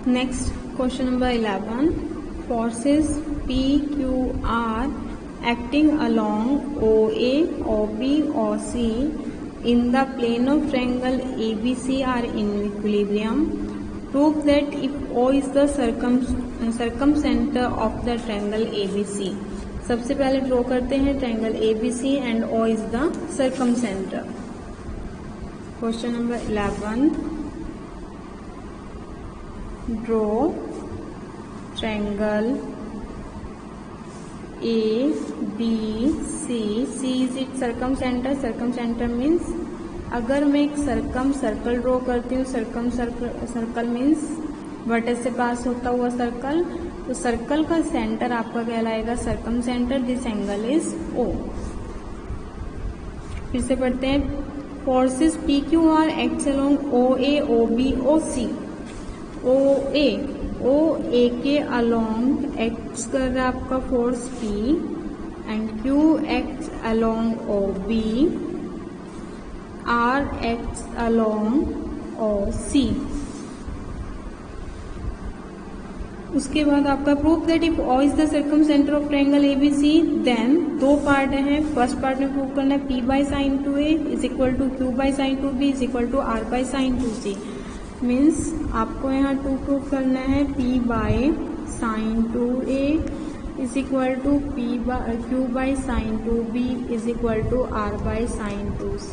Next, question number 11. Forces P, Q, R acting along OA, OB, OC in the plane of triangle ABC are in equilibrium. Prove that if O is the circumcenter of the triangle ABC. सबसे पहले draw करते हैं triangle ABC and O is the circumcenter. Question number 11. Draw triangle A, B, C. C is its circumcenter. Circumcenter means अगर मैं एक circle draw करती हूँ, circle means vertex से पास होता हुआ सर्कल, तो सर्कल का सेंटर आपका कहलाएगा circumcenter. This angle is O. फिर से पढ़ते हैं. Forces P, Q, R acts along OA, OB, OC. OA के अलोंग एक्ट्स कर रहा है आपका force P and Q acts along OB, R acts along OC. उसके बाद आपका proof that if O is the circumcenter of triangle ABC, then दो part हैं. फर्स्ट पार्ट में प्रूव करना है P by sine 2A is equal to Q by sine 2B is equal to R by sine 2C. Means आपको यहाँ 2 prove करना है. P by sine 2A is equal to Q by sine 2B is equal to R by sine 2C.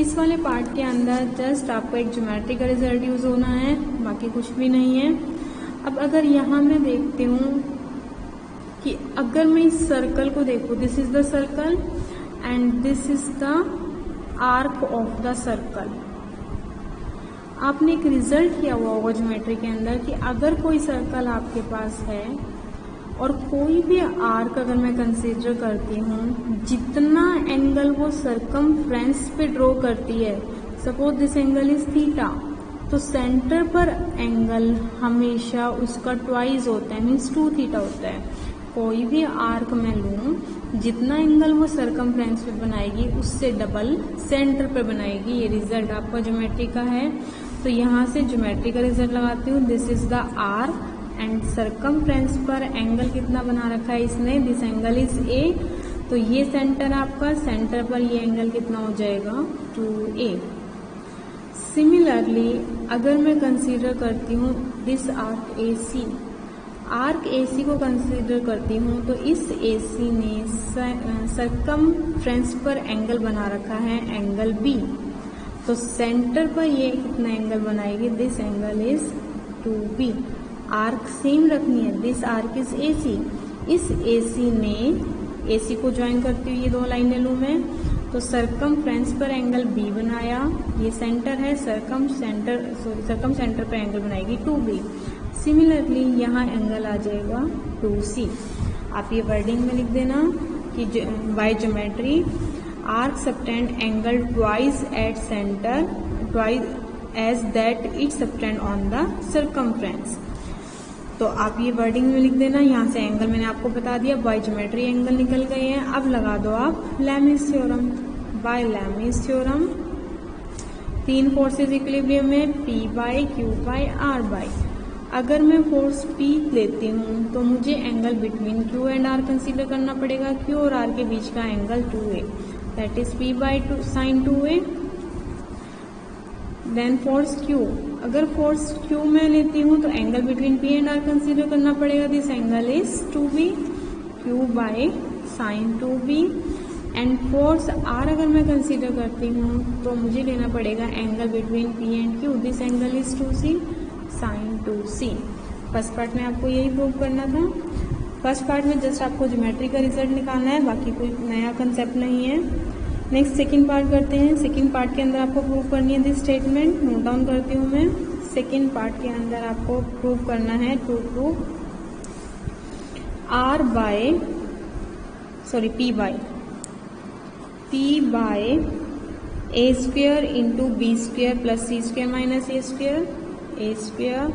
इस वाले part के अंदर just आपको एक ज्योमेट्री का रिजल्ट यूज होना है, बाकी कुछ भी नहीं है. अब अगर यहाँ मैं देखती हूँ कि अगर मैं इस सर्कल को देखूँ, this is the circle and this is the arc of the circle. आपने एक रिजल्ट किया हुआ होगा ज्योमेट्री के अंदर कि अगर कोई सर्कल आपके पास है और कोई भी आर्क अगर मैं कंसीडर करती हूँ, जितना एंगल वो सर्कमफ्रेंस पे ड्रॉ करती है, suppose this angle is theta, तो सेंटर पर एंगल हमेशा उसका ट्वाइस होता है, मीन्स 2 थीटा होता है. कोई भी आर्क मैं लूँ, जितना एंगल वो सर्कमफ्रेंस पे बनाएगी उससे डबल सेंटर पे बनाएगी. ये रिजल्ट आपका ज्योमेट्री का है. तो यहाँ से ज्योमेट्री का रिजल्ट लगाती हूँ. This is the arc and circumference पर एंगल कितना बना रखा है इसने, दिस एंगल इज A. तो ये सेंटर आपका, सेंटर पर ये एंगल कितना हो जाएगा 2A. सिमिलरली अगर मैं कंसीडर करती हूँ दिस आर्क AC को कंसीडर करती हूँ, तो इस AC ने सर्कमफ्रेंस पर एंगल बना रखा है एंगल B. तो सेंटर पर ये कितना एंगल बनाएगी, this angle is 2B. Arc same रखनी है. This arc is AC. इस AC को ज्वाइन करती हुई ये दो लाइनें लूँ मैं, तो सर्कमफ्रेंस पर एंगल B बनाया, ये सेंटर है, सर्कम सेंटर पर एंगल बनाएगी 2B. सिमिलरली यहाँ एंगल आ जाएगा 2C. आप ये वर्डिंग में लिख देना कि by geometry arc subtend angle twice at centre twice as that it subtend on the circumference. तो आप ये वर्डिंग में लिख देना. यहाँ से एंगल मैंने आपको बता दिया, बाय ज्योमेट्री एंगल निकल गए हैं. अब लगा दो आप Lami's theorem. By Lami's theorem 3 forces equilibrium में P by Q by R by. अगर मैं फोर्स P लेती हूँ तो मुझे angle between Q and R consider करना पड़ेगा. Q और R के बीच का angle 2A, that is P by sine 2A. Then force Q, अगर फोर्स Q मैं लेती हूँ तो angle between P and R consider करना पड़ेगा. This angle is 2B, Q by sine 2B. And force R अगर मैं कंसीडर करती हूँ तो मुझे लेना पड़ेगा angle between P and Q. This angle is 2C sine 2C. First part में आपको यही प्रूव करना था. फर्स्ट पार्ट में जस्ट आपको ज्योमेट्री का रिजल्ट निकालना है, बाकी कोई नया कंसेप्ट नहीं है. नेक्स्ट सेकंड पार्ट करते हैं. सेकंड पार्ट के अंदर आपको प्रूव करनी है दिस स्टेटमेंट. नोट डाउन करती हूँ मैं. सेकंड पार्ट के अंदर आपको प्रूव करना है to prove P by A square into B square plus C square minus A square, A square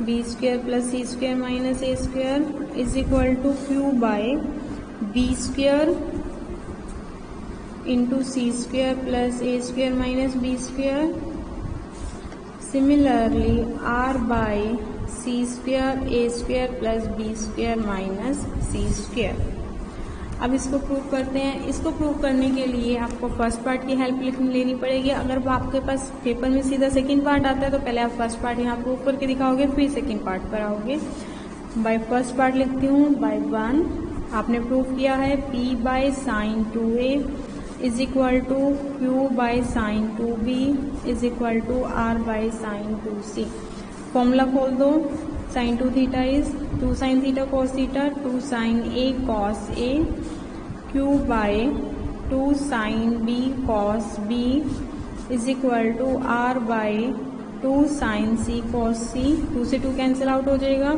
B square plus C square minus A square is equal to Q by B square into C square plus A square minus B square. Similarly, R by C square A square plus B square minus C square. अब इसको prove करते हैं। इसको prove करने के लिए आपको first part की हेल्प लेनी पड़ेगी। अगर आपके पास पेपर में सीधा सेकंड पार्ट आता है तो पहले आप फर्स्ट पार्ट यहाँ प्रूव करके दिखाओगे, फिर सेकंड पार्ट पर आओगे। बाय फर्स्ट पार्ट लिखती हूँ, बाय 1 आपने प्रूव किया है P by sine 2A is equal to Q by sine 2B is equal to R by sine 2C। Formula खोल दो, sine 2 theta is 2 sine theta cos theta, 2 sine A cos A, Q by 2 sine B cos B is equal to R by 2 sine C cos C। 2 से 2 cancel out हो जाएगा।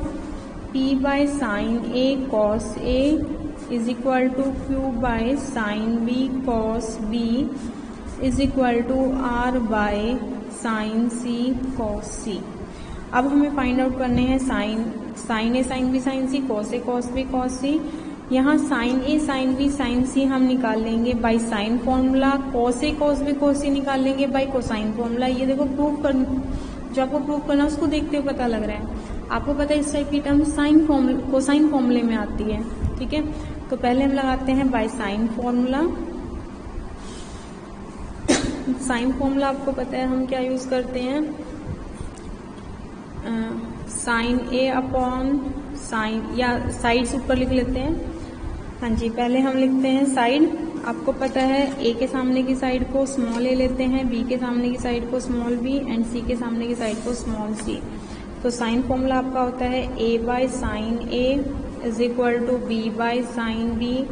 P by sine A cos A is equal to Q by sine B cos B is equal to R by sine C cos C। अब हमें find out करने हैं sine A sine B sine C, cos A cos B cos C. यहाँ sine A sine B sine C हम निकाल लेंगे by sine formula, cos A cos B cos C निकाल लेंगे बाय कोसाइन फॉर्मूला। ये देखो प्रूव कर, जो आपको प्रूव करना है उसको देखते हुए पता लग रहा है। आपको पता है इस टाइप की टर्म कोसाइन फॉर्मूले में आती है, ठीक है। तो पहले हम लगाते हैं by sine formula. Sine formula आपको पता है हम क्या यूज करते हैं, साइन ए अपॉन साइन, या साइड्स ऊपर लिख लेते हैं। हाँ जी, पहले हम लिखते हैं साइड। आपको पता है ए के सामने की साइड को स्मॉल ए लेते हैं, बी के सामने की साइड को स्मॉल बी एंड सी के सामने की साइड को स्मॉल सी। तो साइन फॉर्मूला आपका होता है a by sine A is equal to b by sine B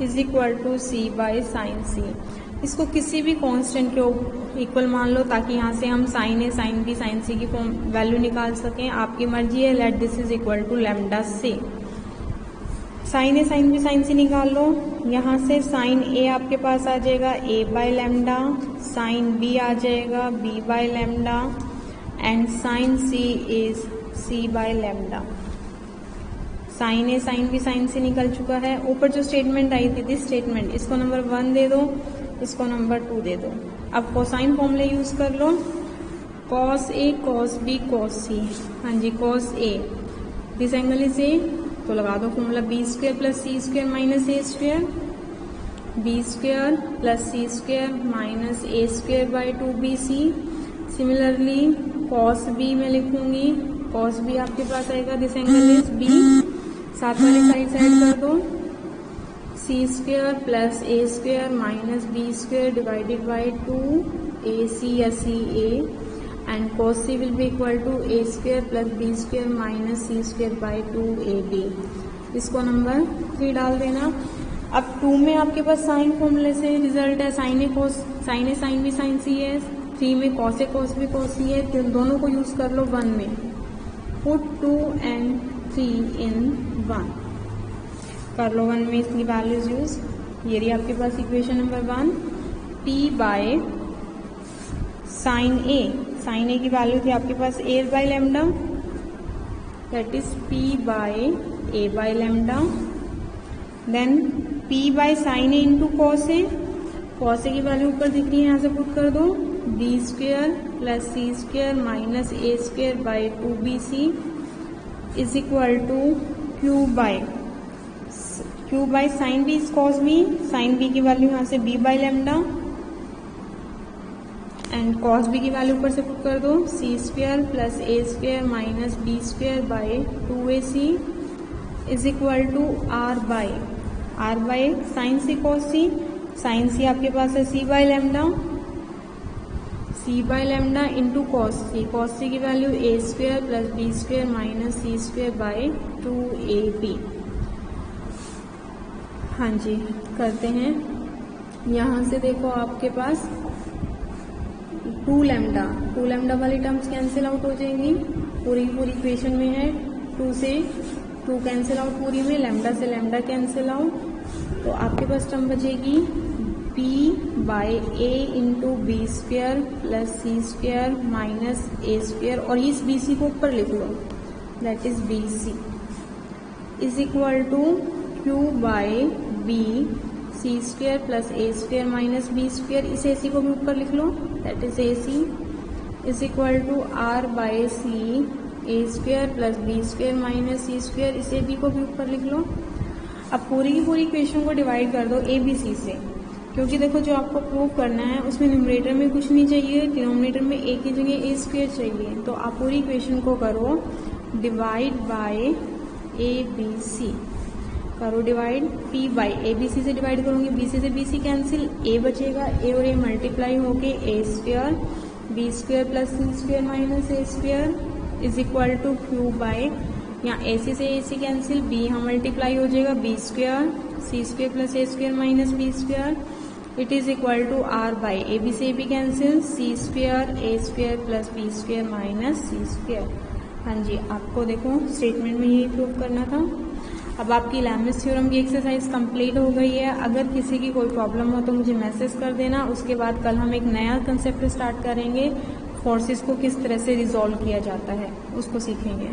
is equal to c by sine C. इसको किसी भी कांस्टेंट के इक्वल मान लो ताकि यहाँ से हम sine A sine B sine C की वैल्यू निकाल सकें। आपकी मर्जी है। Let this is equal to lambda c. Sine A sine B sine C निकाल लो। यहाँ से साइन ए आपके पास आ जाएगा a by lambda, sine B आ जाएगा b by lambda and sine C is c by lambda. Sine A sine B sine C निकल चुका है। ऊपर जो स्टेटमेंट आई थी दिस स्टेटमेंट, इसको नंबर 1 दे दो, इसको नंबर 2 दे दो। अब कोसाइन फॉर्मूले यूज कर लो, cos A cos B cos C. हाँ जी, cos A this angle is A, तो लगा दो formula b square plus c square minus a square, b square plus c square minus a square by 2bc। Similarly cos B में लिखूंगी, cos B आपके पास आएगा this angle is B, साथ वाले side side कर दो, c square plus a square minus b square divided by 2ac या c a and cos c will be equal to a square plus B square minus C square by 2ab। इसको number 3 डाल देना। अब 2 में आपके पास sign फॉर्मूले से result है sign A sine B sine सी है, 3 में cos A cos B cos सी है, तो दोनों को यूज कर लो 1 में। पुट 2 एंड 3 इन 1, कर लो 1 में इसकी वैल्यूज यूज। ये रही आपके पास equation number 1। p by sine A की वैल्यू थी आपके पास a by lambda, that is p by a by lambda. Then p by sine A into cos A की वैल्यू ऊपर दिख रही है, यहाँ से पुट कर दो, b square plus c square minus a square by 2bc is equal to q by sine B is cos b, sine b की वैल्यू यहाँ से b by lambda and cos b की वैल्यू ऊपर से put कर दो, c square plus a square minus b square by 2ac is equal to r by sine C cos c. Sine c आपके पास है c by lambda into cos C की value A square plus B square minus C square by 2ab। हाँ जी, करते हैं। यहाँ से देखो आपके पास 2 लैम्डा वाली टर्म्स कैंसिल आउट हो जाएंगी, पूरी इक्वेशन में है 2 से 2 कैंसिल आउट पूरी में, लैम्डा से लैम्डा कैंसिल आउट, तो आपके पास टर्म बचेगी p by a into b square plus c square minus a square, और इस bc को ऊपर लिख लो, that is bc is equal to q by b c square plus a square minus b square, इस ac को भी ऊपर लिख लो, that is ac is equal to r by c a square plus B square minus C square, इसे b को भी ऊपर लिख लो। अब पूरी की पूरी इक्वेशन को डिवाइड कर दो ए बी सी से, क्योंकि देखो जो आपको प्रूव करना है उसमें न्यूमरेटर में कुछ नहीं चाहिए, डिनोमिनेटर में ए की जगह ए स्क्वायर चाहिए। तो आप पूरी इक्वेशन को करो divide by a b c, करो divide, p by a b c से डिवाइड करूंगी, बी सी से बी सी कैंसिल, ए बचेगा, ए और ए मल्टीप्लाई होके a square b square plus c square minus a square is equal to q by, यहाँ a c से a c cancel, b यहाँ multiply हो जाएगा b square c square plus a square minus b square, it is equal to r by a b से a b cancel, c square A square plus B square minus C square. हाँ जी, आपको देखो statement में यही prove करना था। अब आपकी लैमिस थ्योरम की एक्सरसाइज कंप्लीट हो गई है। अगर किसी की कोई प्रॉब्लम हो तो मुझे मैसेज कर देना। उसके बाद कल हम एक नया कंसेप्ट स्टार्ट करेंगे, फोर्सेस को किस तरह से रिजॉल्व किया जाता है उसको सीखेंगे।